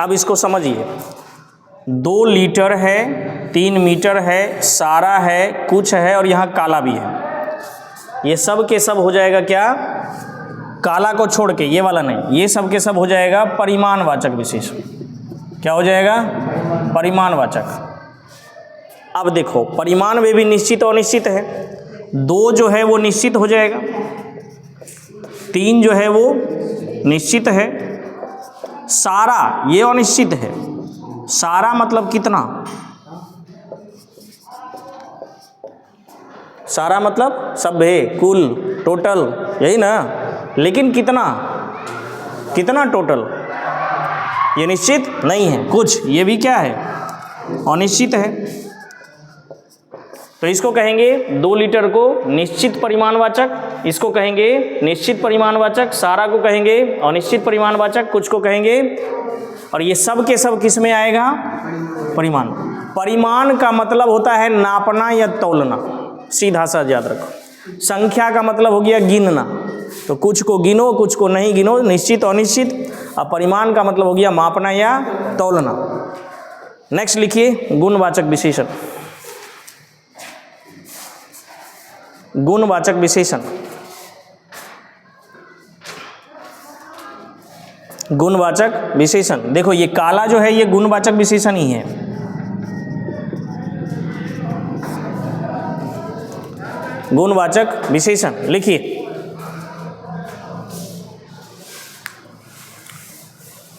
अब इसको समझिए, 2 लीटर है, 3 मीटर है, सारा है, कुछ है और यहाँ काला भी है। ये सब के सब हो जाएगा क्या, काला को छोड़ के, ये वाला नहीं, ये सब के सब हो जाएगा परिमाणवाचक विशेषण। क्या हो जाएगा, परिमाणवाचक। अब देखो, परिमाण में भी निश्चित और अनिश्चित है। 2 जो है वो निश्चित हो जाएगा, 3 जो है वो निश्चित है, सारा ये अनिश्चित है। सारा मतलब कितना, सारा मतलब सब है, कुल, टोटल, यही ना। लेकिन कितना, कितना टोटल, ये निश्चित नहीं है। कुछ, ये भी क्या है, अनिश्चित है। तो इसको कहेंगे 2 लीटर को निश्चित परिमाणवाचक, इसको कहेंगे निश्चित परिमाणवाचक, सारा को कहेंगे अनिश्चित परिमाणवाचक, कुछ को कहेंगे, और ये सब के सब किस में आएगा, परिमाण। परिमाण का मतलब होता है नापना या तौलना, सीधा सा याद रखो। संख्या का मतलब हो गया गिनना, तो कुछ को गिनो, कुछ को नहीं गिनो, निश्चित अनिश्चित। और परिमाण का मतलब हो गया मापना या तौलना। नेक्स्ट लिखिए, गुणवाचक विशेषण। गुणवाचक विशेषण, गुणवाचक विशेषण। देखो ये काला जो है ये गुणवाचक विशेषण ही है। गुणवाचक विशेषण लिखिए,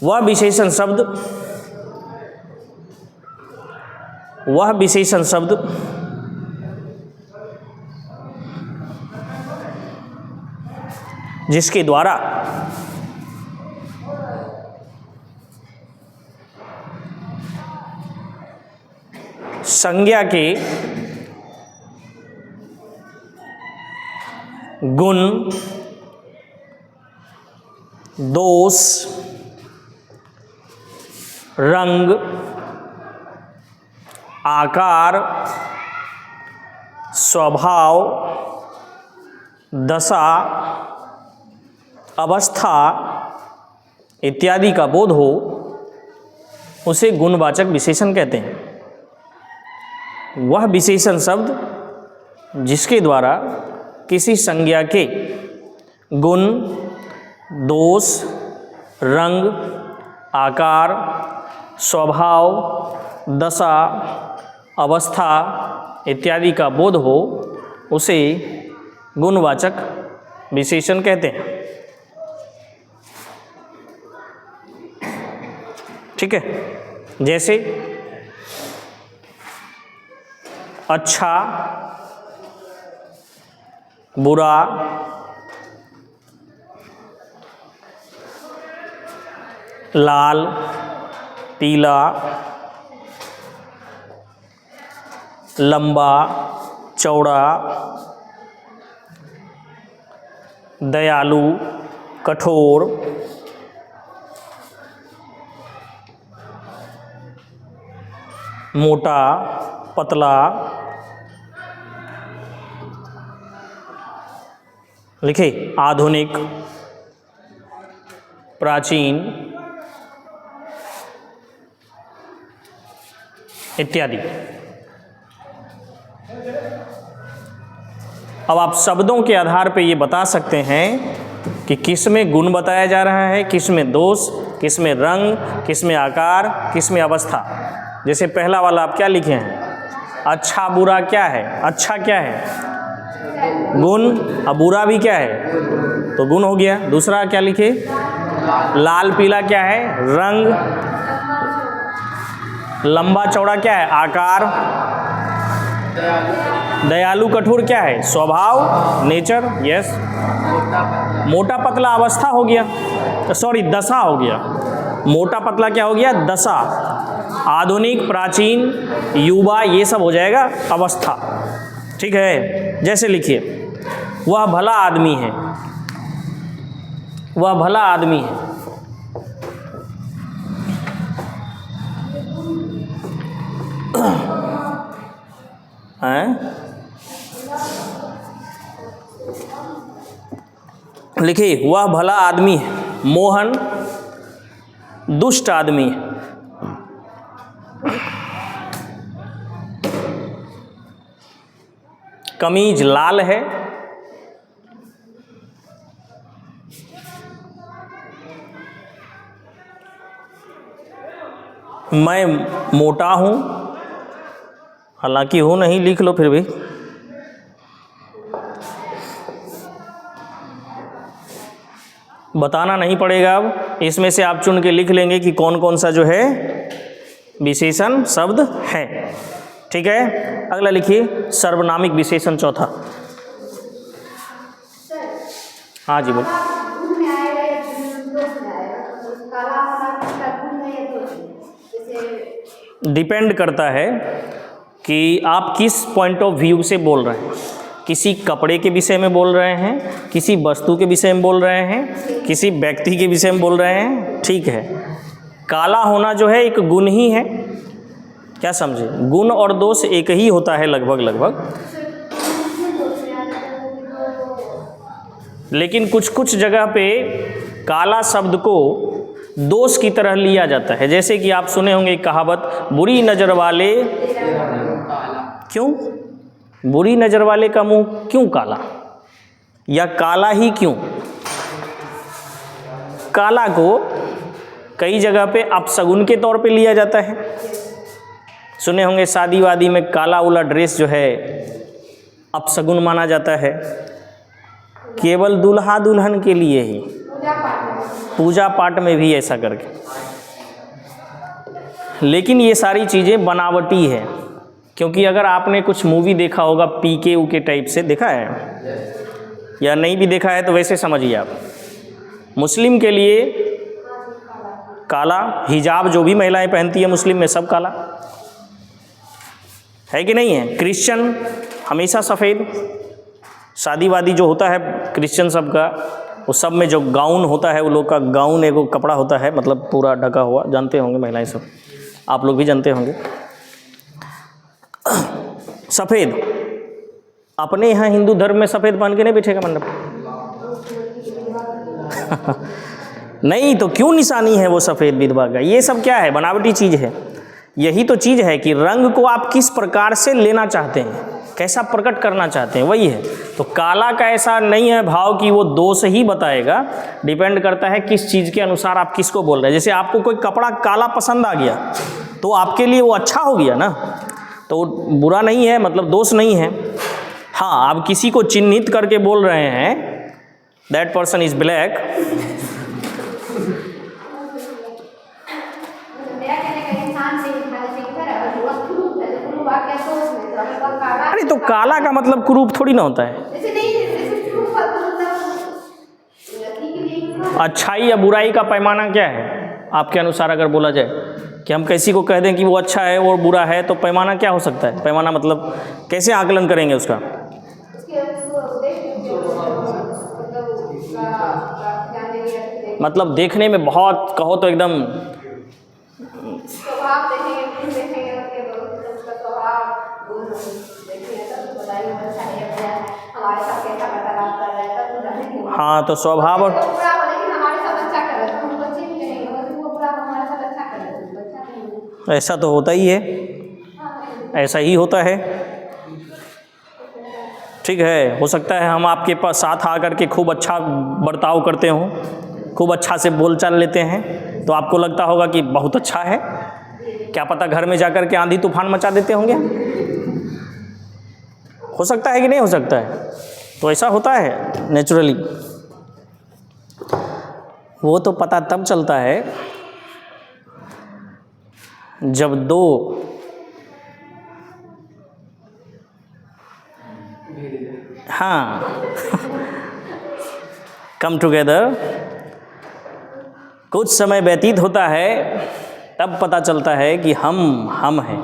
वह विशेषण शब्द, वह विशेषण शब्द जिसके द्वारा संज्ञा के गुण, दोष, रंग, आकार, स्वभाव, दशा, अवस्था इत्यादि का बोध हो, उसे गुणवाचक विशेषण कहते हैं। वह विशेषण शब्द जिसके द्वारा किसी संज्ञा के गुण, दोष, रंग, आकार, स्वभाव, दशा, अवस्था इत्यादि का बोध हो, उसे गुणवाचक विशेषण कहते हैं। ठीक है, जैसे अच्छा, बुरा, लाल, पीला, लंबा, चौड़ा, दयालु, कठोर, मोटा, पतला। लिखिए, आधुनिक, प्राचीन इत्यादि। अब आप शब्दों के आधार पर ये बता सकते हैं कि किस में गुण बताया जा रहा है, किस में दोष, किस में रंग, किस में आकार, किस में अवस्था। जैसे पहला वाला आप क्या लिखे हैं, अच्छा बुरा क्या है, अच्छा क्या है, गुण, अब बुरा भी क्या है, तो गुण हो गया। दूसरा क्या लिखे, लाल पीला क्या है, रंग, लंबा चौड़ा क्या है, आकार, दयालु कठोर क्या है, स्वभाव, नेचर, यस, मोटा पतला अवस्था हो गया, सॉरी दशा हो गया। मोटा पतला क्या हो गया, दशा। आधुनिक, प्राचीन, युवा, ये सब हो जाएगा अवस्था। ठीक है, जैसे लिखिए, वह भला आदमी है, वह भला आदमी है। हैं? लिखिए, वह भला आदमी है। मोहन दुष्ट आदमी। कमीज लाल है। मैं मोटा हूं, हालांकि हूं नहीं, लिख लो फिर भी। बताना नहीं पड़ेगा, अब इसमें से आप चुन के लिख लेंगे कि कौन कौन सा जो है विशेषण शब्द है। ठीक है, अगला लिखिए सर्वनामिक विशेषण चौथा। हाँ जी बोलो। डिपेंड करता है कि आप किस पॉइंट ऑफ व्यू से बोल रहे हैं। किसी कपड़े के विषय में बोल रहे हैं, किसी वस्तु के विषय में बोल रहे हैं, किसी व्यक्ति के विषय में बोल रहे हैं। ठीक है, काला होना जो है एक गुण ही है, क्या समझे? गुण और दोष एक ही होता है लगभग लगभग, लेकिन कुछ कुछ जगह पे काला शब्द को दोष की तरह लिया जाता है। जैसे कि आप सुने होंगे कहावत, बुरी नज़र वाले क्यों, बुरी नज़र वाले का मुंह क्यों काला, या काला ही क्यों। काला को कई जगह पे अपशगुन के तौर पे लिया जाता है। सुने होंगे शादी वादी में काला उला ड्रेस जो है अपशगुन माना जाता है, केवल दूल्हा दुल्हन के लिए ही, पूजा पाठ में भी ऐसा करके। लेकिन ये सारी चीज़ें बनावटी है, क्योंकि अगर आपने कुछ मूवी देखा होगा पीके ऊ के टाइप से, देखा है या नहीं भी देखा है तो वैसे समझिए आप, मुस्लिम के लिए काला, हिजाब जो भी महिलाएं पहनती है मुस्लिम में सब काला है कि नहीं है। क्रिश्चियन हमेशा सफ़ेद, शादी वादी जो होता है क्रिश्चियन सब का, उस सब में जो गाउन होता है, वो लोग का गाउन एगो कपड़ा होता है, मतलब पूरा ढका हुआ, जानते होंगे महिलाएं सब, आप लोग भी जानते होंगे। सफ़ेद, अपने यहाँ हिंदू धर्म में सफ़ेद पहन के नहीं बैठेगा मंडप नहीं तो क्यों निशानी है वो सफ़ेद विधवा का? ये सब क्या है? बनावटी चीज़ है। यही तो चीज़ है कि रंग को आप किस प्रकार से लेना चाहते हैं, कैसा प्रकट करना चाहते हैं, वही है। तो काला का ऐसा नहीं है भाव कि वो दोष ही बताएगा, डिपेंड करता है किस चीज़ के अनुसार आप किसको बोल रहे हैं। जैसे आपको कोई कपड़ा काला पसंद आ गया तो आपके लिए वो अच्छा हो गया ना, तो बुरा नहीं है, मतलब दोष नहीं है। हाँ, आप किसी को चिन्हित करके बोल रहे हैं दैट पर्सन इज ब्लैक, अरे तो काला का मतलब कुरूप थोड़ी ना होता है। अच्छाई या बुराई का पैमाना क्या है आपके अनुसार? अगर बोला जाए कि हम किसी को कह दें कि वो अच्छा है और बुरा है, तो पैमाना क्या हो सकता है? पैमाना मतलब कैसे आकलन करेंगे उसका? मतलब देखने में बहुत, कहो तो एकदम हाँ, तो स्वभाव और ऐसा तो होता ही है, ऐसा ही होता है। ठीक है, हो सकता है हम आपके पास साथ आकर के खूब अच्छा बर्ताव करते हों, खूब अच्छा से बोल चाल लेते हैं, तो आपको लगता होगा कि बहुत अच्छा है। क्या पता घर में जाकर के आंधी तूफान मचा देते होंगे। हो सकता है कि नहीं हो सकता है? तो ऐसा होता है नेचुरली। वो तो पता तब चलता है जब दो कम टुगेदर, कुछ समय व्यतीत होता है, तब पता चलता है कि हम हैं।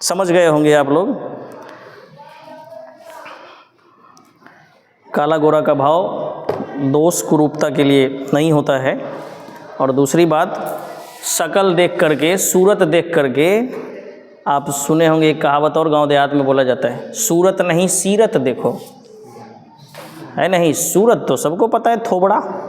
समझ गए होंगे आप लोग। काला गोरा का भाव दोष कुरूपता के लिए नहीं होता है। और दूसरी बात, शक्ल देख करके, सूरत देख करके, आप सुने होंगे एक कहावत और गांव देहात में बोला जाता है, सूरत नहीं सीरत देखो। है नहीं, सूरत तो सबको पता है, थोबड़ा।